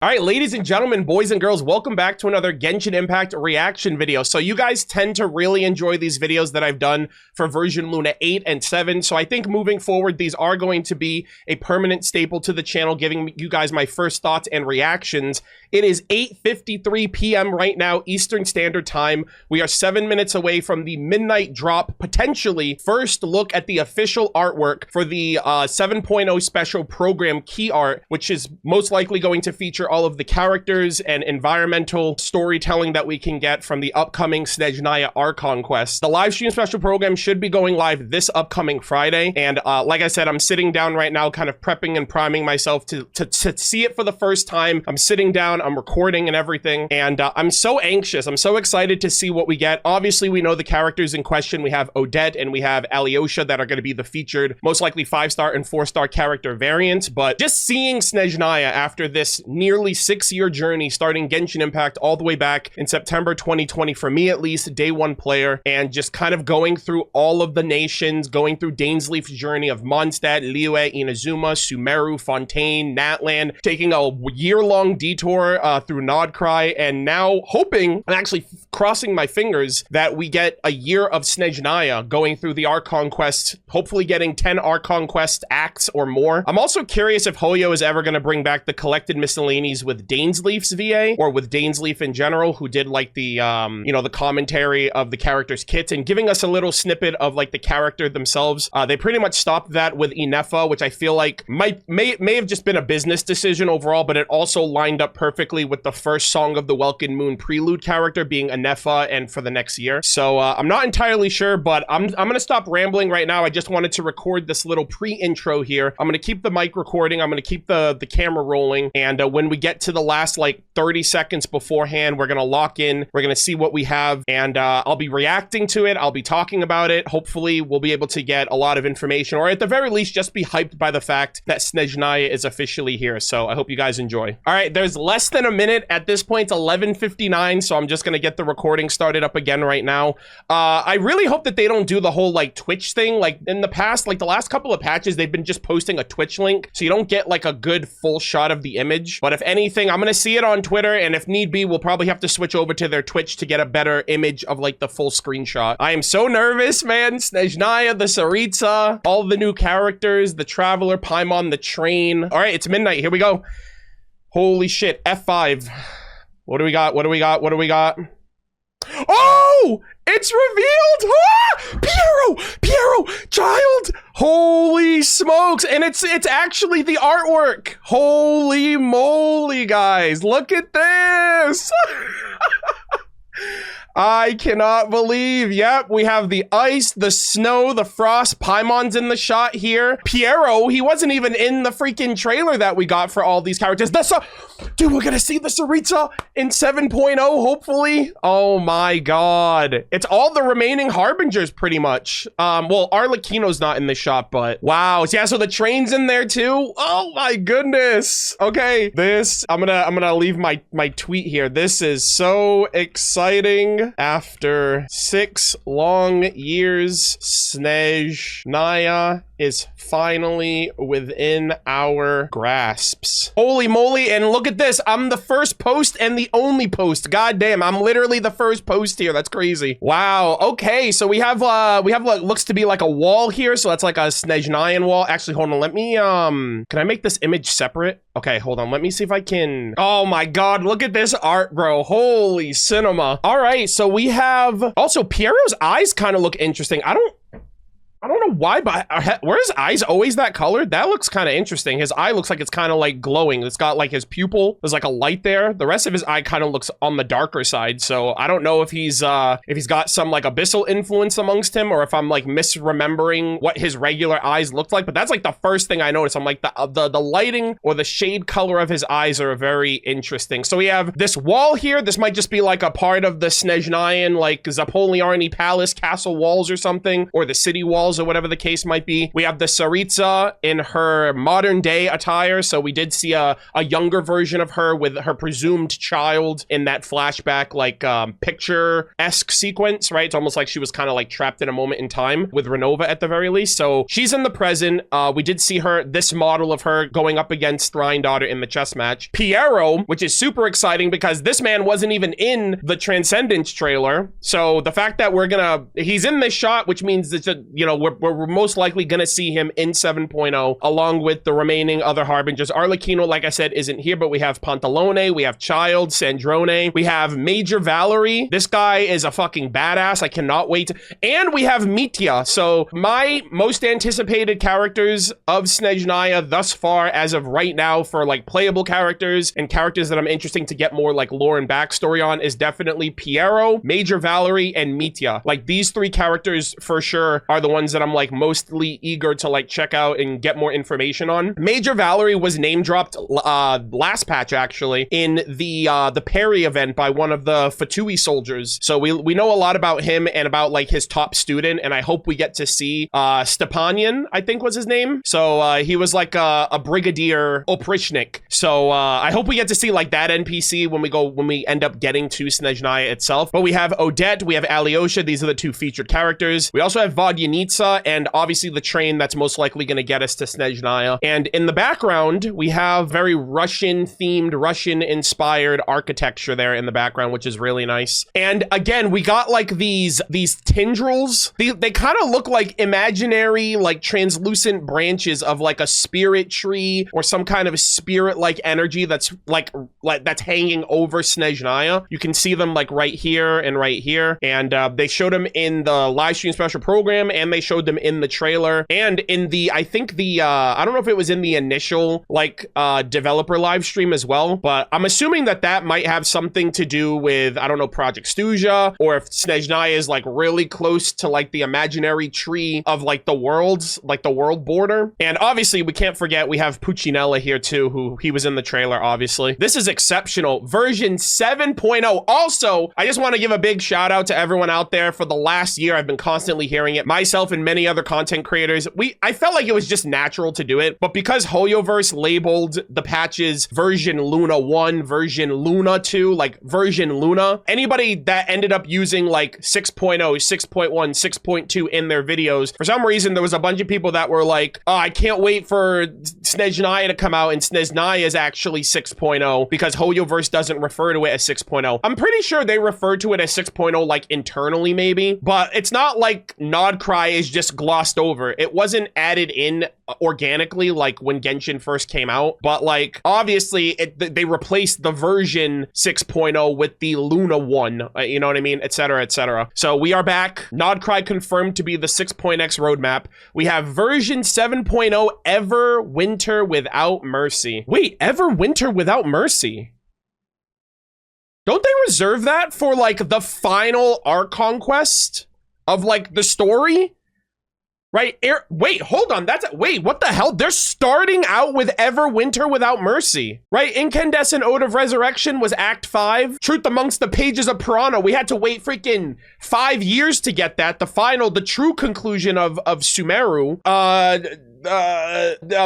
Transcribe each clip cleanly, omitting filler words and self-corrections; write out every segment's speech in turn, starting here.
All right, ladies and gentlemen, boys and girls, welcome back to another Genshin Impact reaction video. So you guys tend to really enjoy these videos that I've done for version Luna 8 and 7. So I think moving forward, these are going to be a permanent staple to the channel, giving you guys my first thoughts and reactions. It is 8:53 p.m. right now, Eastern Standard Time. We are 7 minutes away from the midnight drop, potentially first look at the official artwork for the 7.0 special program key art, which is most likely going to feature all of the characters and environmental storytelling that we can get from the upcoming Snezhnaya Archon quest. The live stream special program should be going live this upcoming Friday, and like I said, I'm sitting down right now kind of prepping and priming myself to see it for the first time. I'm sitting down, I'm recording and everything, and I'm so anxious. I'm so excited to see what we get. Obviously, we know the characters in question. We have Odette and we have Alyosha that are going to be the featured, most likely 5-star and 4-star character variants, but just seeing Snezhnaya after this nearly 6-year journey, starting Genshin Impact all the way back in September 2020, for me at least, day one player, and just kind of going through all of the nations, going through Dainsleif's journey of Mondstadt, Liyue, Inazuma, Sumeru, Fontaine, Natlan, taking a year-long detour through Nodcry, and now hoping, and actually crossing my fingers, that we get a year of Snezhnaya going through the Archon quests, hopefully getting 10 Archon quest acts or more. I'm also curious if Hoyo is ever going to bring back the collected miscellanies with Dainsleif's VA, or with Dainsleif in general, who did like the you know, the commentary of the character's kits and giving us a little snippet of like the character themselves. They pretty much stopped that with Inefa, which I feel like may have just been a business decision overall, but it also lined up perfectly with the first Song of the Welkin Moon prelude character being Inefa and for the next year. So I'm not entirely sure, but I'm gonna stop rambling right now. I just wanted to record this little pre-intro here. I'm gonna keep the mic recording, I'm gonna keep the camera rolling, and when we get to the last like 30 seconds beforehand, we're gonna lock in, we're gonna see what we have, and I'll be reacting to it, I'll be talking about it. Hopefully we'll be able to get a lot of information, or at the very least just be hyped by the fact that Snezhnaya is officially here. So I hope you guys enjoy. All right, there's less than a minute at this point. It's 11:59, so I'm just gonna get the recording started up again right now. I really hope that they don't do the whole like Twitch thing. Like in the past, like the last couple of patches, they've been just posting a Twitch link, so you don't get like a good full shot of the image. But if anything, I'm gonna see it on Twitter, and if need be, we'll probably have to switch over to their Twitch to get a better image of like the full screenshot. I am so nervous, man. Snezhnaya, the Tsaritsa, all the new characters, the Traveler, Paimon, the Train. All right, it's midnight. Here we go. Holy shit. F5. What do we got? What do we got? What do we got? Oh! It's revealed! Ah! Piero! Child! Holy smokes! And it's actually the artwork! Holy moly, guys! Look at this! I cannot believe. Yep, we have the ice, the snow, the frost. Paimon's in the shot here. Piero, he wasn't even in the freaking trailer that we got for all these characters. Dude, we're gonna see the Tsaritsa in 7.0, hopefully. Oh my god. It's all the remaining Harbingers, pretty much. Well, Arlecchino's not in the shot, but wow. Yeah, so the Train's in there too. Oh my goodness. Okay, this, I'm gonna leave my tweet here. This is so exciting. After 6 long years, Snezhnaya is finally within our grasps. Holy moly, and look at this. I'm the first post and the only post. God damn, I'm literally the first post here. That's crazy. Wow. Okay, so we have what looks to be like a wall here. So that's like a Snezhnayan wall. Actually, hold on. Let me, can I make this image separate? Okay, hold on. Let me see if I can. Oh my god, look at this art, bro. Holy cinema. All right, so we have also Piero's eyes kind of look interesting. I don't know why, but were his eyes always that colored? That looks kind of interesting. His eye looks like it's kind of like glowing. It's got like his pupil. There's like a light there. The rest of his eye kind of looks on the darker side. So I don't know if he's got some like abyssal influence amongst him, or if I'm like misremembering what his regular eyes looked like. But that's like the first thing I noticed. I'm like the lighting or the shade color of his eyes are very interesting. So we have this wall here. This might just be like a part of the Snezhnayan like Zapoliarny Palace castle walls or something, or the city walls or whatever whatever the case might be. We have the Saritsa in her modern day attire. So we did see a younger version of her with her presumed child in that flashback, like picture-esque sequence, right? It's almost like she was kind of like trapped in a moment in time with Renova at the very least. So she's in the present. We did see her, this model of her going up against Thrine Daughter in the chess match. Piero, which is super exciting because this man wasn't even in the Transcendence trailer. So the fact that he's in this shot, which means that, you know, we're most likely gonna see him in 7.0 along with the remaining other Harbingers. Arlecchino, like I said, isn't here, but we have Pantalone, we have Child, Sandrone, we have Major Valerie. This guy is a fucking badass. I cannot wait. And we have Mitya. So my most anticipated characters of Snezhnaya thus far as of right now for like playable characters and characters that I'm interested to get more like lore and backstory on is definitely Piero, Major Valerie, and Mitya. Like these three characters for sure are the ones that I'm like mostly eager to like check out and get more information on. Major Valerie was name dropped last patch actually in the Perry event by one of the Fatui soldiers. So we know a lot about him and about like his top student, and I hope we get to see Stepanian, I think was his name. So he was like a brigadier Oprishnik. So I hope we get to see like that NPC when we end up getting to Snezhnaya itself. But we have Odette, we have Alyosha. These are the two featured characters. We also have Vodyanitsa and obviously the train that's most likely going to get us to Snezhnaya. And in the background, we have very Russian themed, Russian inspired architecture there in the background, which is really nice. And again, we got like these tendrils. They kind of look like imaginary, like translucent branches of like a spirit tree or some kind of spirit-like energy that's like that's hanging over Snezhnaya. You can see them like right here and right here. And they showed them in the live stream special program, and they showed them in the trailer and in the, I think the, I don't know if it was in the initial like developer live stream as well, but I'm assuming that might have something to do with, I don't know, Project Stuja, or if Snezhnaya is like really close to like the imaginary tree of like the worlds, like the world border. And obviously we can't forget we have Puccinella here too, who he was in the trailer, obviously. This is exceptional. Version 7.0. Also, I just want to give a big shout out to everyone out there. For the last year, I've been constantly hearing it, myself and many other content creators. I felt like it was just natural to do it, but because HoYoverse labeled the patches version Luna 1, version Luna 2, like version Luna, anybody that ended up using like 6.0, 6.1, 6.2 in their videos, for some reason, there was a bunch of people that were like, oh, I can't wait for Snezhnaya to come out, and Snezhnaya is actually 6.0 because HoYoverse doesn't refer to it as 6.0. I'm pretty sure they refer to it as 6.0 like internally maybe, but it's not like Nodcry is just glossed over. It wasn't added in organically like when Genshin first came out, but like obviously they replaced the version 6.0 with the Luna 1, you know what I mean, etc, etc. So we are back. Nodcry confirmed to be the 6.x roadmap. We have version 7.0 Everwinter Without Mercy. Wait, Everwinter Without Mercy? Don't they reserve that for like the final arc conquest of like the story? Right? Wait, hold on. Wait, what the hell? They're starting out with Everwinter Without Mercy, right? Incandescent Ode of Resurrection was Act 5. Truth Amongst the Pages of Piranha. We had to wait freaking 5 years to get that. The true conclusion of Sumeru.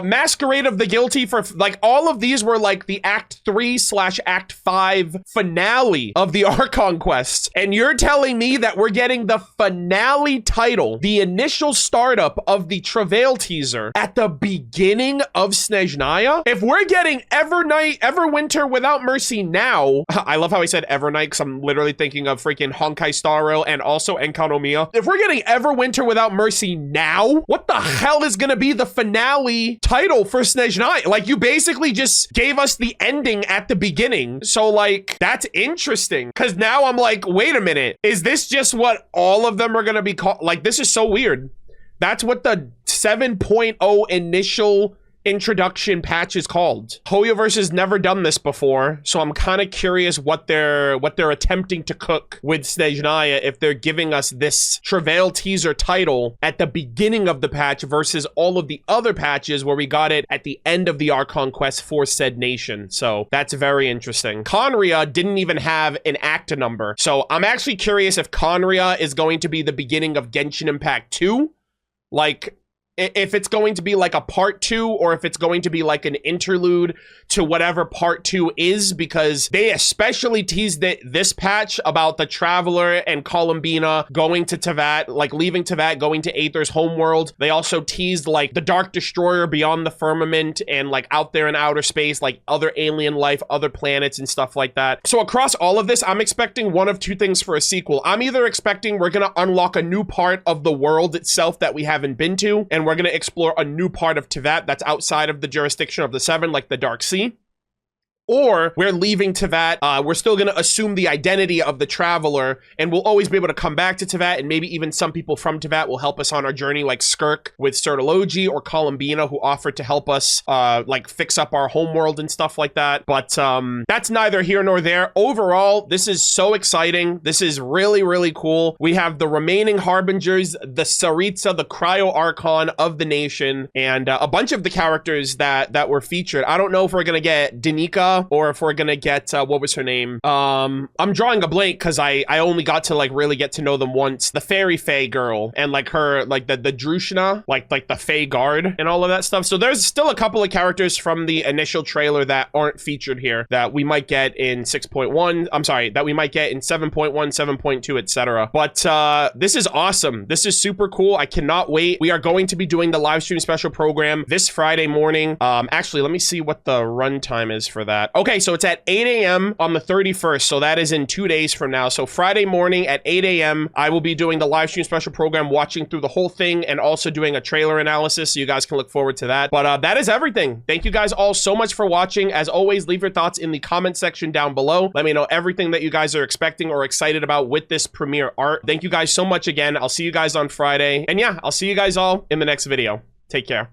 Masquerade of the Guilty, for like all of these were like the Act 3/Act 5 finale of the Archon quest, and you're telling me that we're getting the finale title, the initial startup of the Travail teaser at the beginning of Snezhnaya? If we're getting Everwinter Without Mercy now, I love how I said Evernight because I'm literally thinking of freaking Honkai Star Rail and also Enkanomiya. If we're getting Everwinter Without Mercy now, what the hell is gonna be the finale title for Snezhnaya? Like, you basically just gave us the ending at the beginning. So like, that's interesting, because now I'm like, wait a minute, is this just what all of them are gonna be called? Like, this is so weird. That's what the 7.0 initial introduction patch is called. HoYoverse has never done this before, so I'm kind of curious what they're attempting to cook with Snezhnaya if they're giving us this Travail teaser title at the beginning of the patch versus all of the other patches where we got it at the end of the Archon quest for said nation. So that's very interesting. Conria didn't even have an act number, so I'm actually curious if Conria is going to be the beginning of Genshin Impact 2, like if it's going to be like a part 2 or if it's going to be like an interlude to whatever part 2 is, because they especially teased this patch about the Traveler and Columbina going to Teyvat, like leaving Teyvat, going to Aether's homeworld. They also teased like the Dark Destroyer beyond the firmament and like out there in outer space, like other alien life, other planets and stuff like that. So across all of this, I'm expecting one of two things for a sequel. I'm either expecting we're gonna unlock a new part of the world itself that we haven't been to, and we're going to explore a new part of Teyvat that's outside of the jurisdiction of the Seven, like the Dark Sea. Or we're leaving Teyvat, we're still going to assume the identity of the Traveler, and we'll always be able to come back to Teyvat, and maybe even some people from Teyvat will help us on our journey, like Skirk with Sertology or Columbina, who offered to help us, like, fix up our homeworld and stuff like that. But that's neither here nor there. Overall, this is so exciting. This is really, really cool. We have the remaining Harbingers, the Saritsa, the Cryo Archon of the Nation, and a bunch of the characters that were featured. I don't know if we're going to get Danica, or if we're gonna get what was her name, I'm drawing a blank because I only got to like really get to know them once, the fairy fae girl, and like her, like the Drushna, like the fae guard and all of that stuff. So there's still a couple of characters from the initial trailer that aren't featured here that we might get in 6.1, I'm sorry, that we might get in 7.1, 7.2, etc. But this is awesome. This is super cool. I cannot wait. We are going to be doing the live stream special program this Friday morning. Actually, let me see what the runtime is for that. Okay, so it's at 8 a.m. on the 31st, so that is in 2 days from now. So Friday morning at 8 a.m., I will be doing the live stream special program, watching through the whole thing, and also doing a trailer analysis, so you guys can look forward to that. But that is everything. Thank you guys all so much for watching. As always, leave your thoughts in the comment section down below. Let me know everything that you guys are expecting or excited about with this premiere art. Thank you guys so much again. I'll see you guys on Friday. And yeah, I'll see you guys all in the next video. Take care.